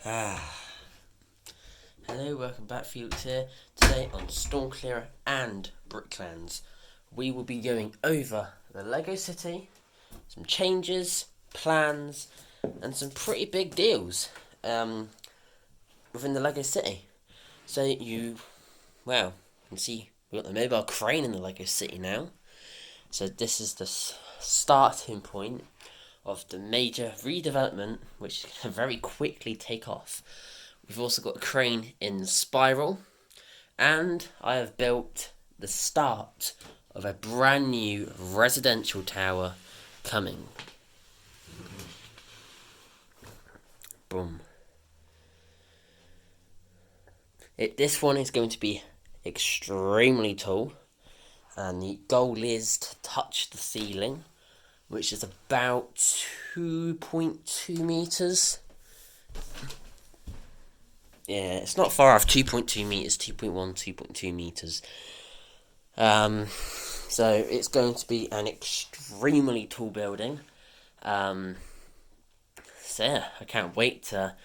Hello, welcome back, Felix here. Today on Storm Clearer and Bricklands, we will be going over the Lego City, some changes, plans, and some pretty big deals within the Lego City. So you can see we've got the mobile crane in the Lego City now. So this is the starting point of the major redevelopment, which can very quickly take off. We've also got a crane in the spiral, and I have built the start of a brand new residential tower coming. Boom. This one is going to be extremely tall, and the goal is to touch the ceiling, which is about 2.2 meters. Yeah, it's not far off 2.2 meters, 2.1, 2.2 meters. So it's going to be an extremely tall building. So yeah, I can't wait for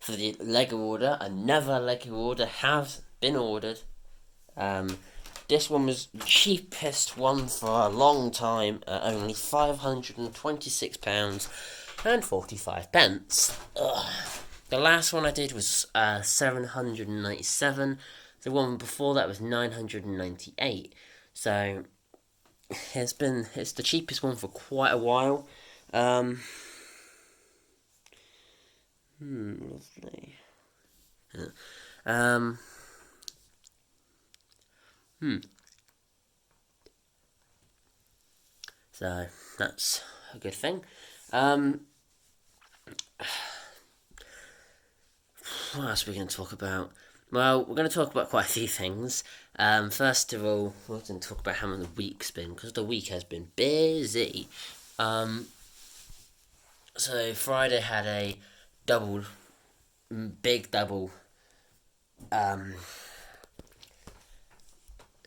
the Lego order. Another Lego order has been ordered. This one was the cheapest one for a long time at only £526.45. The last one I did was £797. The one before that was £998. So it's the cheapest one for quite a while. Lovely. So that's a good thing. What else are we going to talk about? Well, we're going to talk about quite a few things. First of all, we're going to talk about how the week's been, because the week has been busy. So Friday had a big double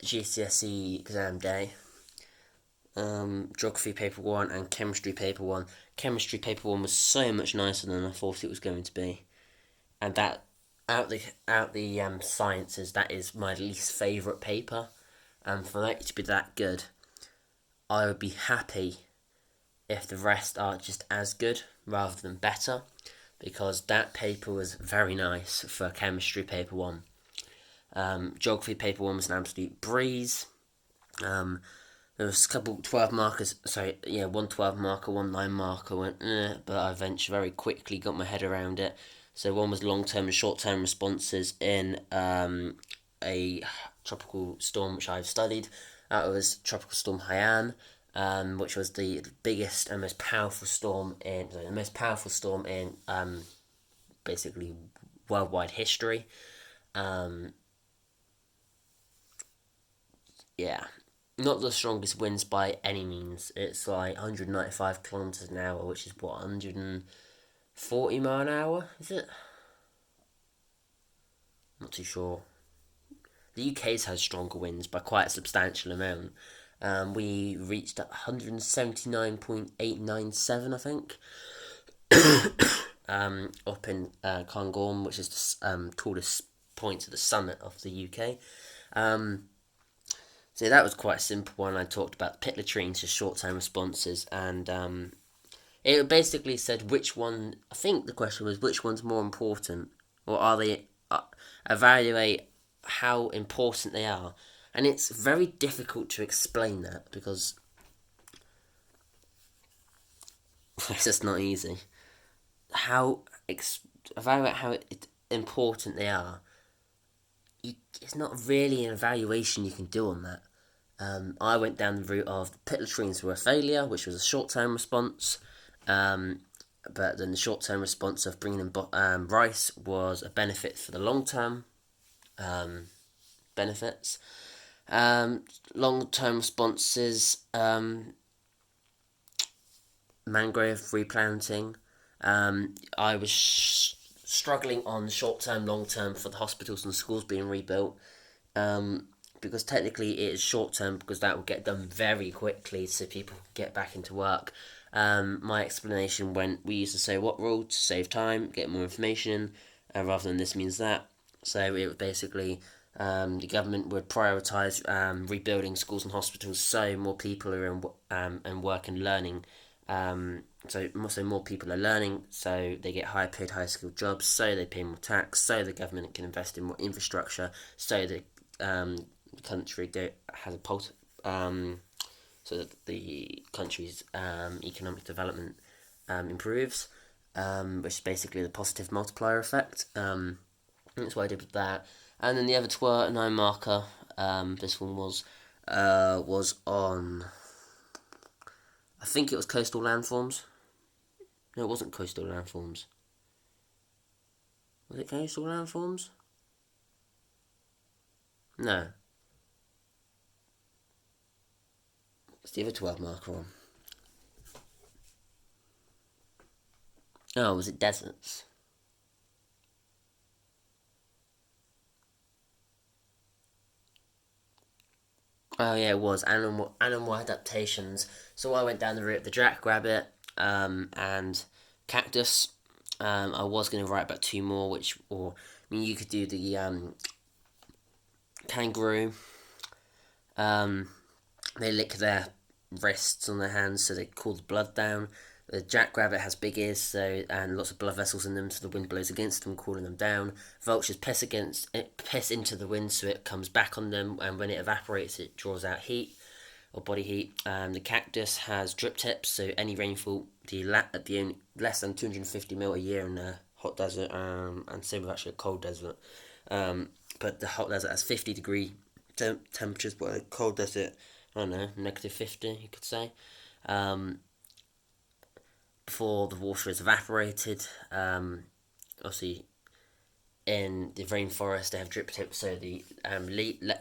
GCSE exam day. Geography paper 1 and chemistry paper 1. Chemistry paper 1 was so much nicer than I thought it was going to be. And that, out the sciences, that is my least favourite paper. And for it to be that good, I would be happy if the rest are just as good rather than better, because that paper was very nice for chemistry paper 1. Geography paper 1 was an absolute breeze. There was a couple 12 markers, one 12 marker, one 9 marker went, but I eventually very quickly got my head around it. So one was long-term and short-term responses in a tropical storm which I've studied. That was Tropical Storm Haiyan, which was the biggest and most powerful storm in basically worldwide history. Not the strongest winds by any means. It's like 195 kilometers an hour, which is 140 mile an hour, is it? Not too sure. The UK's has stronger winds by quite a substantial amount. We reached 179.897, I think. Up in Cairngorm, which is the tallest point at the summit of the UK. So that was quite a simple one. I talked about the pit latrines for short-term responses, and it basically said which one. I think the question was which one's more important, or are they evaluate how important they are, and it's very difficult to explain that because it's just not easy. Evaluate how important they are. It's not really an evaluation you can do on that. I went down the route of the pit latrines were a failure, which was a short-term response, but then the short-term response of bringing in rice was a benefit for the long-term benefits. Long-term responses, mangrove replanting. I was struggling on short-term, long-term for the hospitals and schools being rebuilt. Because technically it is short-term, because that will get done very quickly so people can get back into work. My explanation we used to say what rule to save time, get more information, rather than this means that. So it would basically the government would prioritise rebuilding schools and hospitals so more people are in and work and learning. So more people are learning, so they get higher paid, higher skilled jobs, so they pay more tax, so the government can invest in more infrastructure, so the country has a so that the country's economic development improves, which is basically the positive multiplier effect. That's what I did with that. And then the other 9 marker. This one was on. I think it was coastal landforms. No, it wasn't coastal landforms. Was it coastal landforms? No. It's the other 12 marker one. Oh, was it deserts? Oh yeah, it was animal adaptations. So I went down the route of the jackrabbit and cactus. I was going to write about 2 more, you could do the kangaroo. They lick their wrists on their hands, so they cool the blood down. The jackrabbit has big ears, and lots of blood vessels in them, so the wind blows against them, cooling them down. Vultures piss into the wind, so it comes back on them, and when it evaporates, it draws out heat or body heat. The cactus has drip tips, so any rainfall, less than 250 mil a year in a hot desert, and same with actually a cold desert. But the hot desert has 50-degree temperatures, but a cold desert, I don't know, -50, you could say. Before the water is evaporated, obviously in the rainforest they have drip tips, so the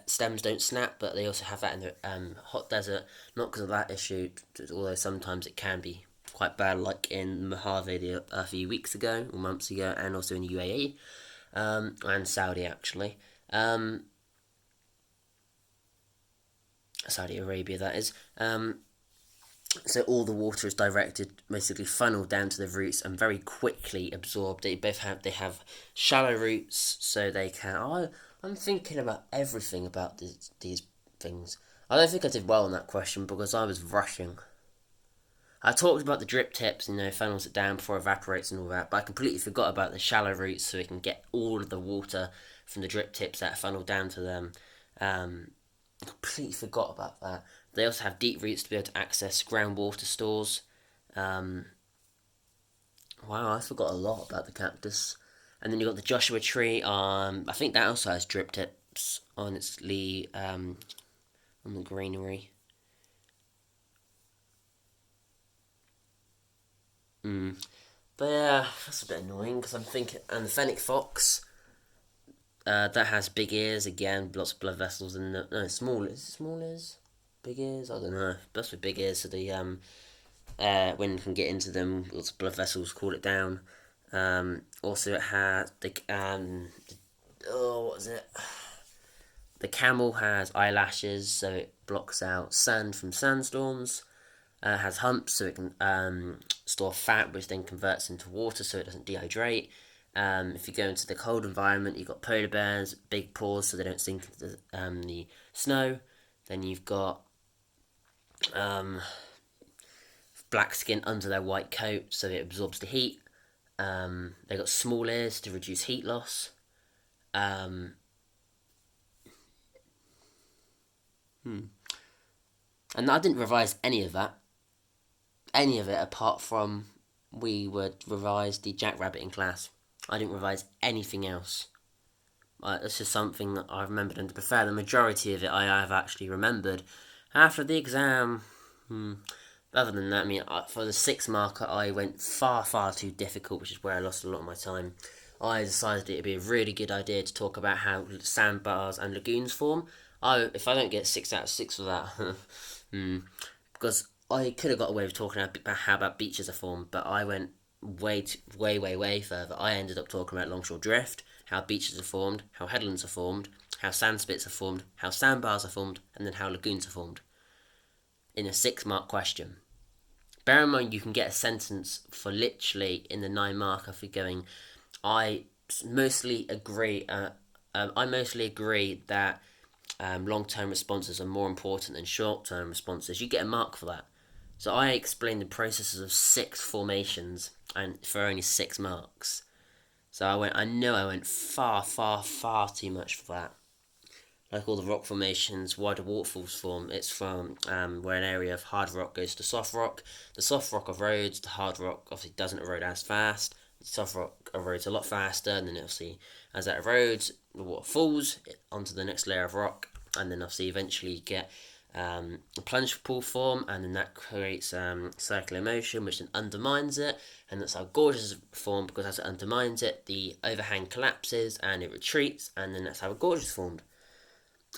stems don't snap, but they also have that in the hot desert, not because of that issue, although sometimes it can be quite bad, like in Mojave a few weeks ago, or months ago, and also in UAE, and Saudi actually. Saudi Arabia, that is. So all the water is directed, basically funneled down to the roots and very quickly absorbed. They have shallow roots, so they can. I'm thinking about everything about these things. I don't think I did well on that question because I was rushing. I talked about the drip tips, funnels it down before it evaporates and all that, but I completely forgot about the shallow roots, so it can get all of the water from the drip tips that funnel down to them. Completely forgot about that. They also have deep roots to be able to access groundwater stores. Wow, I forgot a lot about the cactus. And then you've got the Joshua tree. I think that also has drip tips on its on the greenery. But yeah, that's a bit annoying because I'm thinking. And the fennec fox, that has big ears again, lots of blood vessels, and no, small. Is it small ears? Big ears? I don't know. That's with big ears, so the wind can get into them. Lots of blood vessels, cool it down. Also, it has what is it? The camel has eyelashes, so it blocks out sand from sandstorms. It has humps, so it can store fat, which then converts into water, so it doesn't dehydrate. If you go into the cold environment, you've got polar bears, big paws, so they don't sink into the snow. Then you've got black skin under their white coat, so it absorbs the heat. They've got small ears to reduce heat loss. And I didn't revise any of that. Any of it apart from we would revise the jackrabbit in class. I didn't revise anything else. It's just something that I remembered, and to be fair, the majority of it I have actually remembered after the exam. Other than that, for the 6 marker, I went far too difficult, which is where I lost a lot of my time. I decided it'd be a really good idea to talk about how sandbars and lagoons form. If I don't get 6 out of 6 for that, because I could have got away with talking about how about beaches are formed, but I went way further. I ended up talking about longshore drift, how beaches are formed, how headlands are formed, how sand spits are formed, how sandbars are formed, and then how lagoons are formed. In a 6 mark question. Bear in mind you can get a sentence for literally in the 9 marker for going, I mostly agree. I mostly agree that long-term responses are more important than short-term responses. You get a mark for that. So I explained the processes of 6 formations, and for only 6 marks. So I know I went far, far, far too much for that. Like all the rock formations, why do waterfalls form? It's from where an area of hard rock goes to soft rock. The soft rock erodes, the hard rock obviously doesn't erode as fast. The soft rock erodes a lot faster, and then obviously as that erodes, the water falls onto the next layer of rock, and then obviously eventually you get a plunge pool form, and then that creates circular motion, which then undermines it, and that's how gorges form, because as it undermines it, the overhang collapses and it retreats, and then that's how a gorge is formed.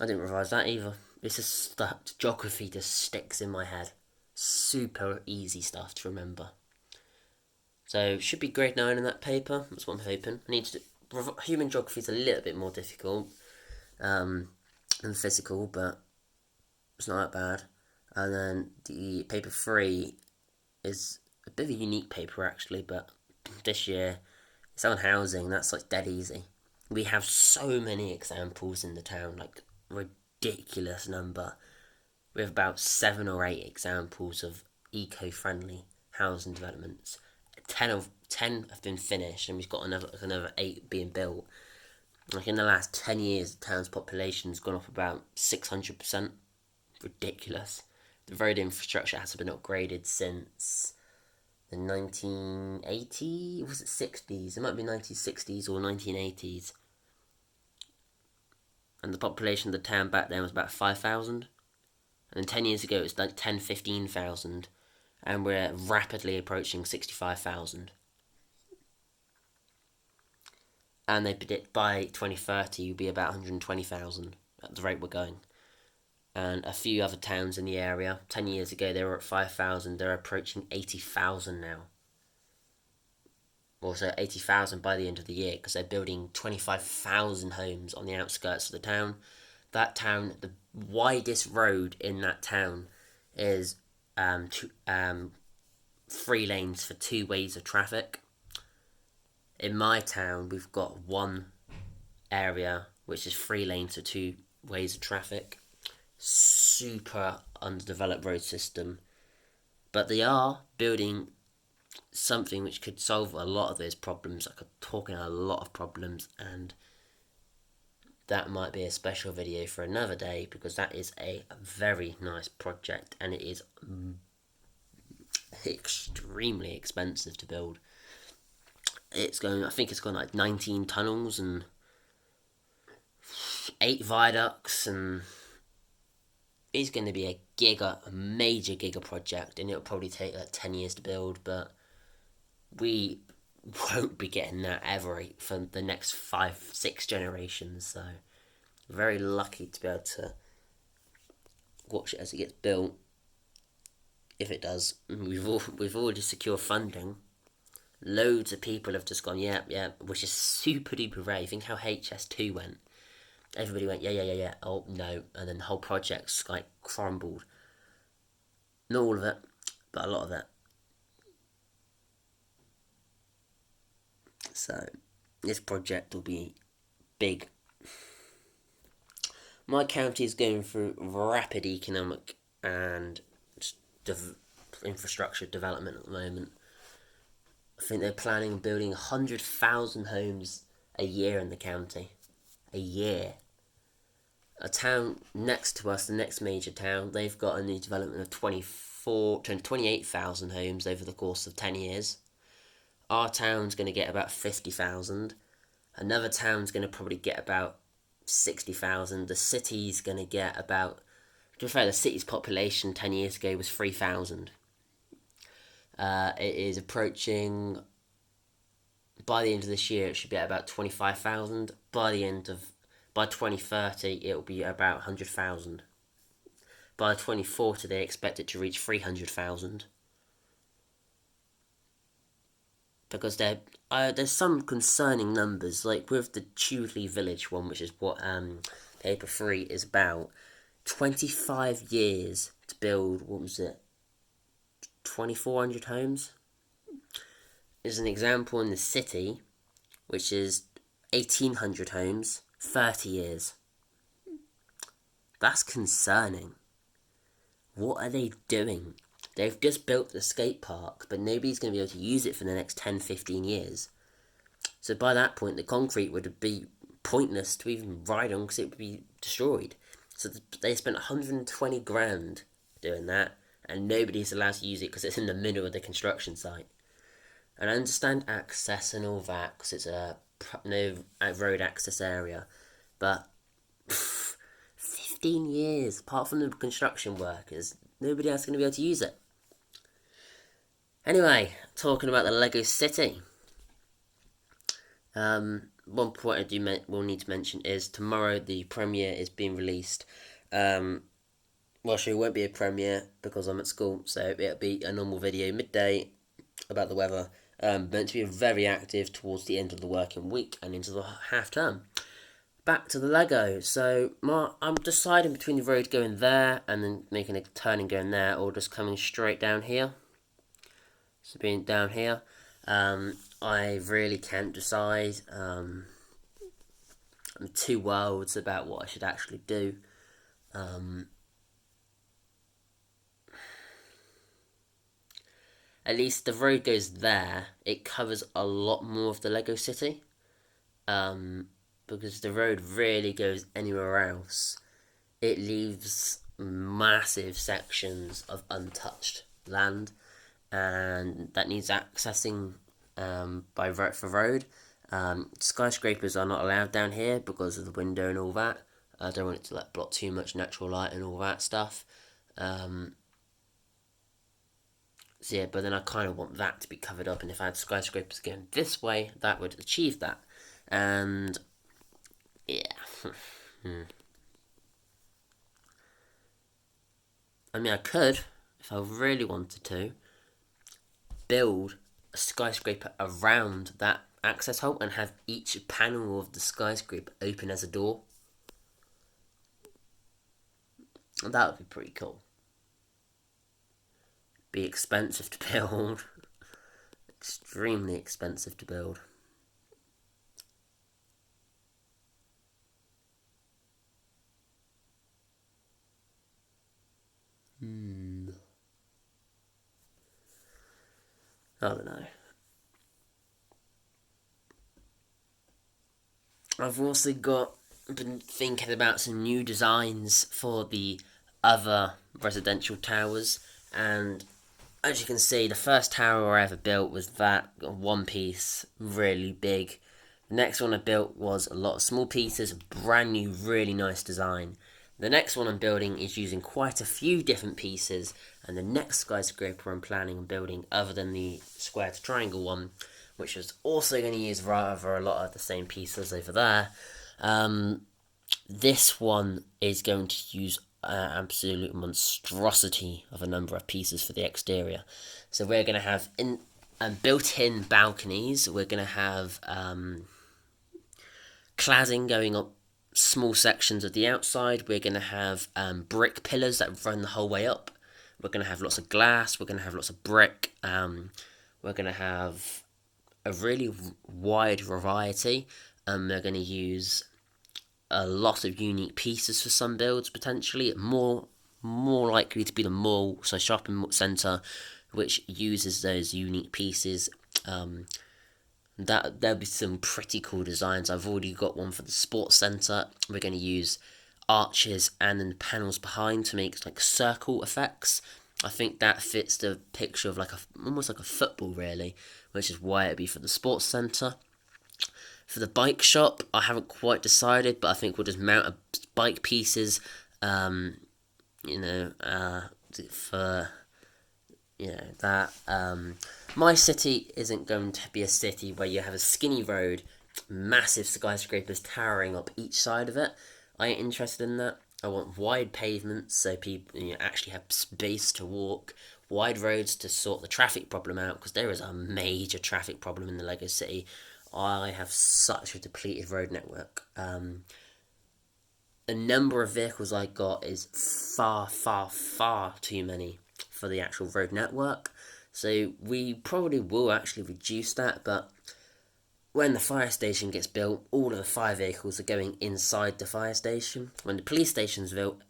I didn't revise that either. This is stuff. Geography just sticks in my head. Super easy stuff to remember. So should be grade 9 in that paper. That's what I'm hoping. Human geography is a little bit more difficult than physical, but it's not that bad. And then the paper 3 is a bit of a unique paper actually, but this year it's on housing. That's like dead easy. We have so many examples in the town, like ridiculous number. We have about 7 or 8 examples of eco-friendly housing developments. 10 have been finished, and we've got another 8 being built. Like in the last 10 years, the town's population's gone up about 600%. Ridiculous. The road infrastructure hasn't been upgraded since the 1980s, was it 60s? It might be 1960s or 1980s. And the population of the town back then was about 5,000. And then 10 years ago it was like 10, 15,000. And we're rapidly approaching 65,000. And they predict by 2030 you'll be about 120,000 at the rate we're going. And a few other towns in the area, 10 years ago they were at 5,000, they're approaching 80,000 now. Also 80,000 by the end of the year, because they're building 25,000 homes on the outskirts of the town. That town, the widest road in that town is 3 lanes for 2 ways of traffic. In my town, we've got one area which is 3 lanes for 2 ways of traffic. Super underdeveloped road system. But they are building something which could solve a lot of those problems. I could talk in a lot of problems, and that might be a special video for another day, because that is a very nice project, and it is extremely expensive to build. I think it's got like 19 tunnels and 8 viaducts, and it's going to be a major giga project, and it'll probably take like 10 years to build, but we won't be getting that ever for the next 5-6 generations. So very lucky to be able to watch it as it gets built, if it does. We've already secured funding. Loads of people have just gone yeah, which is super duper rare. You think how HS2 went? Everybody went yeah. Oh no, and then the whole project's like crumbled. Not all of it, but a lot of it. So this project will be big. My county is going through rapid economic and infrastructure development at the moment. I think they're planning on building 100,000 homes a year in the county. A year. A town next to us, the next major town, they've got a new development of 28,000 homes over the course of 10 years. Our town's going to get about 50,000. Another town's going to probably get about 60,000. The city's going to get about... To be fair, the city's population 10 years ago was 3,000. It is approaching... By the end of this year, it should be at about 25,000. By 2030, it'll be about 100,000. By 2040, they expect it to reach 300,000. Because there's some concerning numbers, like with the Chudley Village one, which is what paper 3 is about. 25 years to build, 2,400 homes? There's an example in the city, which is 1,800 homes, 30 years. That's concerning. What are they doing? They've just built the skate park, but nobody's going to be able to use it for the next 10, 15 years. So by that point, the concrete would be pointless to even ride on because it would be destroyed. So they spent 120 grand doing that, and nobody's allowed to use it because it's in the middle of the construction site. And I understand access and all that because it's a no road access area, but 15 years, apart from the construction workers, nobody else is going to be able to use it. Anyway, talking about the Lego City. One point I will need to mention is tomorrow the premiere is being released. Well, it won't be a premiere because I'm at school, so it'll be a normal video midday about the weather. Meant to be very active towards the end of the working week and into the half term. Back to the Lego. So I'm deciding between the road going there and then making a turn and going there, or just coming straight down here. So being down here, I really can't decide. I'm two worlds about what I should actually do. At least the road goes there. It covers a lot more of the Lego City. Because the road really goes anywhere else. It leaves massive sections of untouched land, and that needs accessing for road. Skyscrapers are not allowed down here because of the window and all that. I don't want it to block too much natural light and all that stuff. So yeah, but then I kind of want that to be covered up, and if I had skyscrapers going this way, that would achieve that. And yeah. I mean, I could, if I really wanted to, build a skyscraper around that access hole and have each panel of the skyscraper open as a door. That would be pretty cool. Be expensive to build. Extremely expensive to build. I don't know. I've also been thinking about some new designs for the other residential towers, and as you can see, the first tower I ever built was that one piece, really big. The next one I built was a lot of small pieces, brand new, really nice design. The next one I'm building is using quite a few different pieces, and the next skyscraper I'm planning on building, other than the square to triangle one, which is also going to use rather a lot of the same pieces over there, this one is going to use an absolute monstrosity of a number of pieces for the exterior. So we're going to have built-in balconies, we're going to have cladding going up small sections of the outside. We're going to have brick pillars that run the whole way up. We're going to have lots of glass. We're going to have lots of brick. We're going to have a really wide variety. They're going to use a lot of unique pieces for some builds, potentially. More likely to be the mall, so shopping centre, which uses those unique pieces. There'll be some pretty cool designs. I've already got one for the sports centre. We're going to use arches and then the panels behind to make like circle effects. I think that fits the picture of almost like a football, really, which is why it'd be for the sports centre. For the bike shop, I haven't quite decided, but I think we'll just mount bike pieces, for that. My city isn't going to be a city where you have a skinny road, massive skyscrapers towering up each side of it. I ain't interested in that. I want wide pavements so people actually have space to walk, wide roads to sort the traffic problem out, because there is a major traffic problem in the Lego City. I have such a depleted road network. The number of vehicles I got is far, far, far too many for the actual road network. So we probably will actually reduce that, but when the fire station gets built, all of the fire vehicles are going inside the fire station. When the police station's built,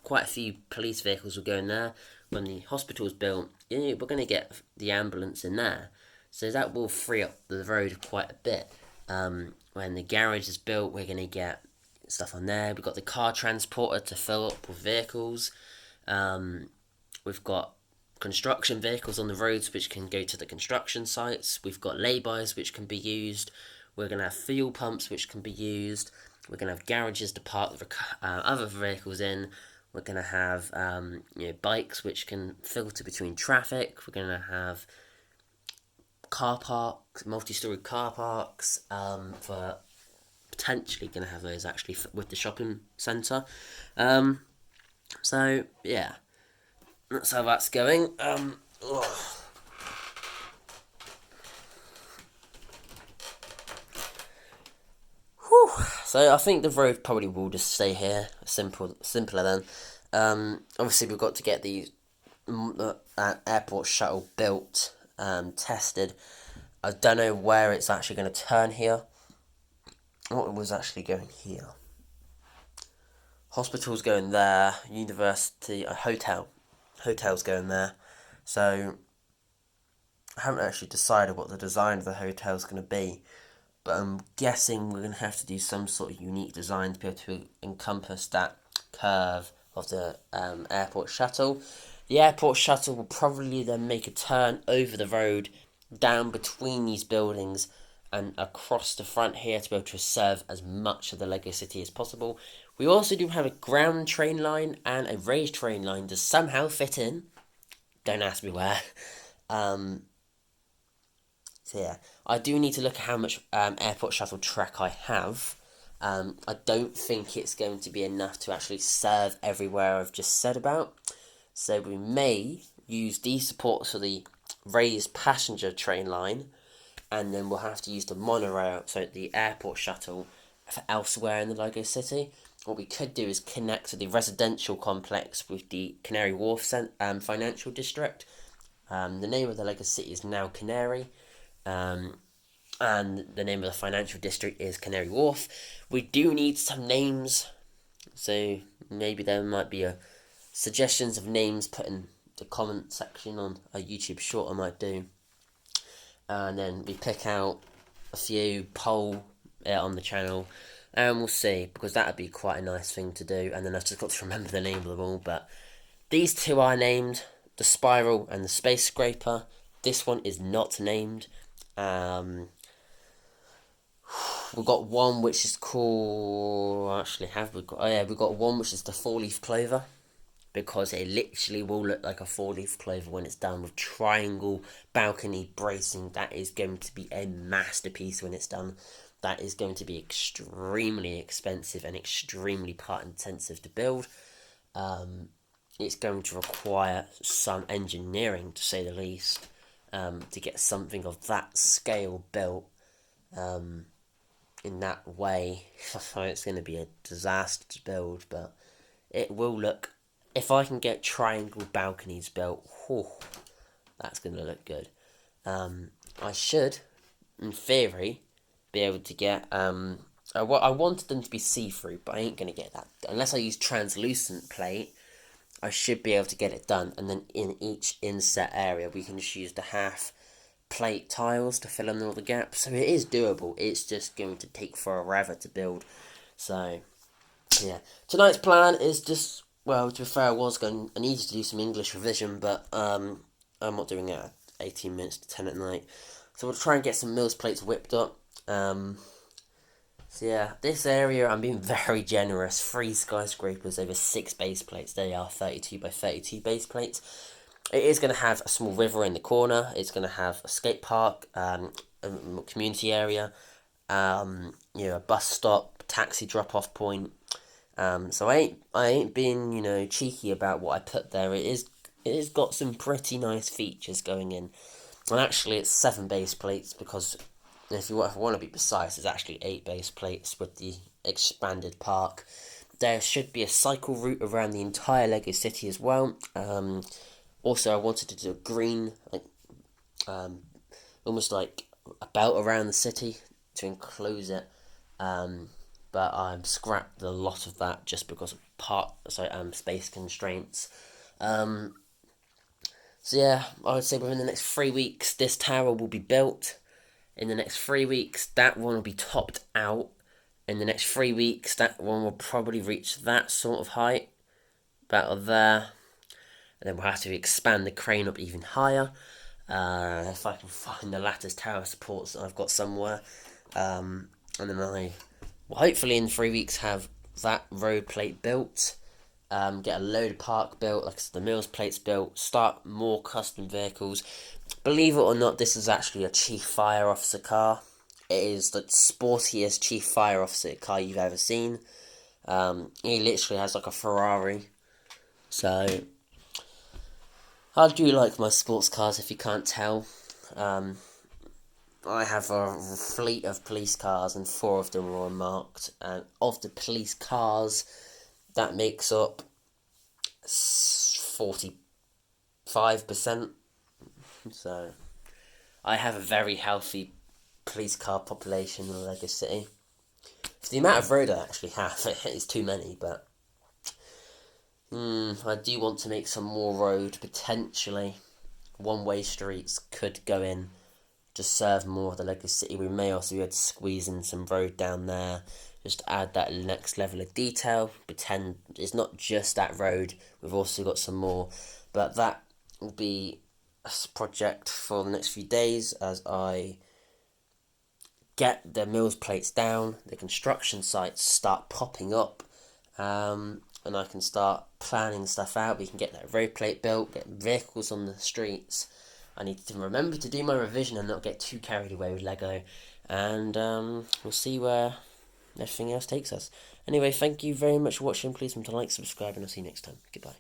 quite a few police vehicles will go in there. When the hospital's built, we're going to get the ambulance in there. So that will free up the road quite a bit. When the garage is built, we're going to get stuff on there. We've got the car transporter to fill up with vehicles. We've got construction vehicles on the roads which can go to the construction sites. We've got lay-bys which can be used. We're going to have fuel pumps which can be used. We're going to have garages to park other vehicles in. We're going to have bikes which can filter between traffic. We're going to have car parks, multi-storey car parks, for potentially going to have those actually with the shopping centre. So yeah, that's how that's going. So I think the road probably will just stay here. Simpler then. Obviously we've got to get the airport shuttle built, tested. I don't know where it's actually going to turn here. What was actually going here? Hospital's going there. University, a hotel's going there. So I haven't actually decided what the design of the hotel's going to be. But I'm guessing we're going to have to do some sort of unique design to be able to encompass that curve of the airport shuttle. The airport shuttle will probably then make a turn over the road, down between these buildings, and across the front here to be able to serve as much of the Lego City as possible. We also do have a ground train line and a raised train line to somehow fit in. Don't ask me where. So yeah, I do need to look at how much airport shuttle track I have. I don't think it's going to be enough to actually serve everywhere I've just said about. So we may use these supports for the raised passenger train line, and then we'll have to use the monorail, so the airport shuttle, for elsewhere in the Lego City. What we could do is connect to the residential complex with the Canary Wharf financial district. The name of the Lego City is now Canary. And the name of the financial district is Canary Wharf. We do need some names, so maybe there might be suggestions of names put in the comment section on a YouTube short I might do, and then we pick out a few, poll on the channel, and we'll see, because that would be quite a nice thing to do. And then I've just got to remember the name of them all, but these two are named, the Spiral and the Space Scraper. This one is not named. We've got one which is called, we've got one which is the 4-leaf clover, because it literally will look like a 4-leaf clover when it's done, with triangle balcony bracing. That is going to be a masterpiece when it's done. That is going to be extremely expensive and extremely part intensive to build. It's going to require some engineering, to say the least, to get something of that scale built in that way. It's going to be a disaster to build, but it will look, if I can get triangle balconies built, that's going to look good. I should, in theory, be able to get, I wanted them to be see-through, but I ain't going to get that. Unless I use translucent plate, I should be able to get it done, and then in each inset area we can just use the half plate tiles to fill in all the gaps. So it is doable, it's just going to take forever to build. So yeah, tonight's plan is just, well, to be fair, I needed to do some English revision, but I'm not doing it at 18 minutes to 10 at night. So we'll try and get some Mills plates whipped up. So yeah, this area I'm being very generous. 3 skyscrapers over 6 base plates. They are 32 by 32 base plates. It is going to have a small river in the corner. It's going to have a skate park, a community area, a bus stop, taxi drop-off point. So I ain't being cheeky about what I put there. It is got some pretty nice features going in, and actually it's 7 base plates, because if you want to be precise, it's actually 8 base plates with the expanded park. There should be a cycle route around the entire Lego City as well. Also, I wanted to do a green, almost like a belt around the city to enclose it. But I'm scrapped a lot of that just because of space constraints. Um, so yeah, I would say within the next 3 weeks, this tower will be built. In the next 3 weeks, that one will be topped out. In the next 3 weeks, that one will probably reach that sort of height, about there. And then we'll have to expand the crane up even higher. If I can find the lattice tower supports that I've got somewhere. And then I will hopefully in 3 weeks have that road plate built. Get a load of park built, like the Mills plates built, start more custom vehicles. Believe it or not, this is actually a Chief Fire Officer car. It is the sportiest Chief Fire Officer car you've ever seen. He literally has like a Ferrari. So, I do like my sports cars if you can't tell. I have a fleet of police cars and 4 of them are unmarked. And of the police cars, that makes up 45%. So, I have a very healthy police car population in Lego City. For the amount of road I actually have, it is too many, but I do want to make some more road, potentially. One-way streets could go in to serve more of the Lego City. We may also be able to squeeze in some road down there, just to add that next level of detail. Pretend it's not just that road, we've also got some more, but that will be a project for the next few days as I get the Mills plates down, the construction sites start popping up, and I can start planning stuff out. We can get that road plate built, get vehicles on the streets. I need to remember to do my revision and not get too carried away with Lego, and we'll see where everything else takes us. Anyway, thank you very much for watching. Please remember to like, subscribe, and I'll see you next time. Goodbye.